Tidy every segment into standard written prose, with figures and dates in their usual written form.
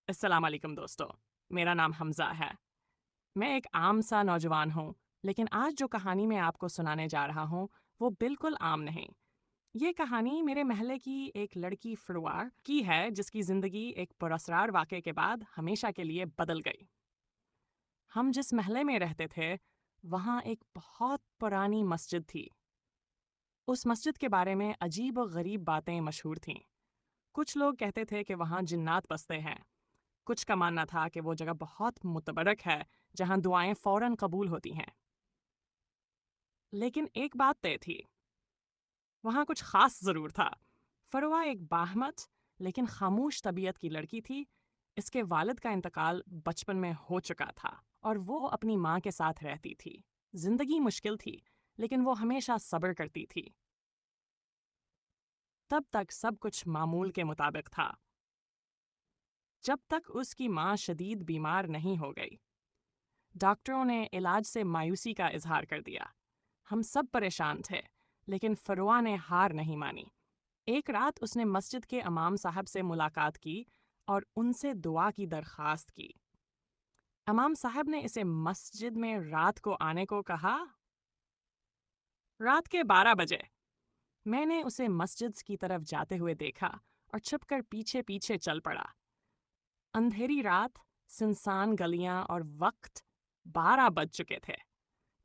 السلام علیکم دوستو، میرا نام حمزہ ہے۔ میں ایک عام سا نوجوان ہوں، لیکن آج جو کہانی میں آپ کو سنانے جا رہا ہوں وہ بالکل عام نہیں۔ یہ کہانی میرے محلے کی ایک لڑکی فروار کی ہے جس کی زندگی ایک پراسرار واقعے کے بعد ہمیشہ کے لیے بدل گئی۔ ہم جس محلے میں رہتے تھے وہاں ایک بہت پرانی مسجد تھی۔ اس مسجد کے بارے میں عجیب و غریب باتیں مشہور تھیں۔ کچھ لوگ کہتے تھے کہ وہاں جنات بستے ہیں، کچھ کا ماننا تھا کہ وہ جگہ بہت متبرک ہے جہاں دعائیں فوراً قبول ہوتی ہیں۔ لیکن ایک بات طے تھی، وہاں کچھ خاص ضرور تھا۔ فروہ ایک باہمت لیکن خاموش طبیعت کی لڑکی تھی۔ اس کے والد کا انتقال بچپن میں ہو چکا تھا اور وہ اپنی ماں کے ساتھ رہتی تھی۔ زندگی مشکل تھی لیکن وہ ہمیشہ صبر کرتی تھی۔ تب تک سب کچھ معمول کے مطابق تھا، جب تک اس کی ماں شدید بیمار نہیں ہو گئی۔ ڈاکٹروں نے علاج سے مایوسی کا اظہار کر دیا۔ ہم سب پریشان تھے، لیکن فروہ نے ہار نہیں مانی۔ ایک رات اس نے مسجد کے امام صاحب سے ملاقات کی اور ان سے دعا کی درخواست کی۔ امام صاحب نے اسے مسجد میں رات کو آنے کو کہا۔ رات کے 12 بجے میں نے اسے مسجد کی طرف جاتے ہوئے دیکھا اور چھپ کر پیچھے پیچھے چل پڑا۔ اندھیری رات، سنسان گلیاں اور وقت 12 بج چکے تھے۔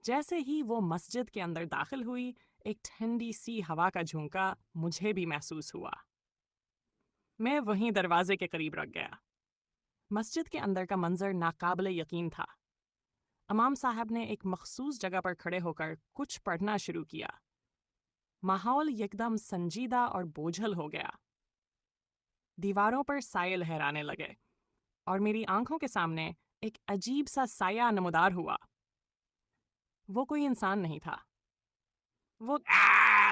جیسے ہی وہ مسجد کے اندر داخل ہوئی، ایک ٹھنڈی سی ہوا کا جھونکا مجھے بھی محسوس ہوا۔ میں وہیں دروازے کے قریب رک گیا۔ مسجد کے اندر کا منظر ناقابل یقین تھا۔ امام صاحب نے ایک مخصوص جگہ پر کھڑے ہو کر کچھ پڑھنا شروع کیا۔ ماحول یکدم سنجیدہ اور بوجھل ہو گیا۔ دیواروں پر سائے لہرانے لگے اور میری آنکھوں کے سامنے ایک عجیب سا سایہ نمودار ہوا۔ وہ کوئی انسان نہیں تھا، وہ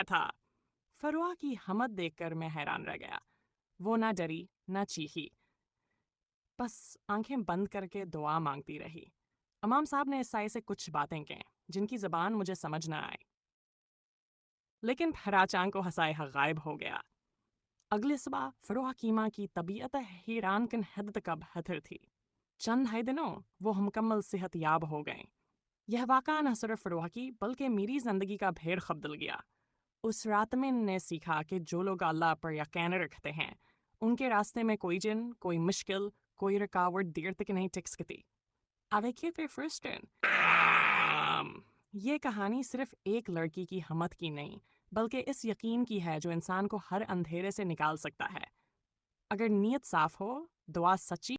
تھا۔ فروہ کی ہمت دیکھ کر میں حیران رہ گیا۔ وہ نہ ڈری نہ چیخی، بس آنکھیں بند کر کے دعا مانگتی رہی۔ امام صاحب نے اس سائے سے کچھ باتیں کہیں جن کی زبان مجھے سمجھ نہ آئی، لیکن پھر اچانک کو ہسائے غائب ہو گیا۔ اگلے صبح فروہ کی ماں کی طبیعت حیران کن حد تک بہتر تھی۔ چند ہی دنوں وہ مکمل صحت یاب ہو گئیں۔ یہ واقعہ نہ صرف فروہ کی بلکہ میری زندگی کا بھیڑ بدل گیا۔ اس رات میں نے سیکھا کہ جو لوگ اللہ پر یقین رکھتے ہیں ان کے راستے میں کوئی جن، کوئی مشکل، کوئی رکاوٹ دیر تک نہیں ٹک سکتی۔ یہ کہانی صرف ایک لڑکی کی ہمت کی نہیں بلکہ اس یقین کی ہے جو انسان کو ہر اندھیرے سے نکال سکتا ہے۔ اگر نیت صاف ہو، دعا سچی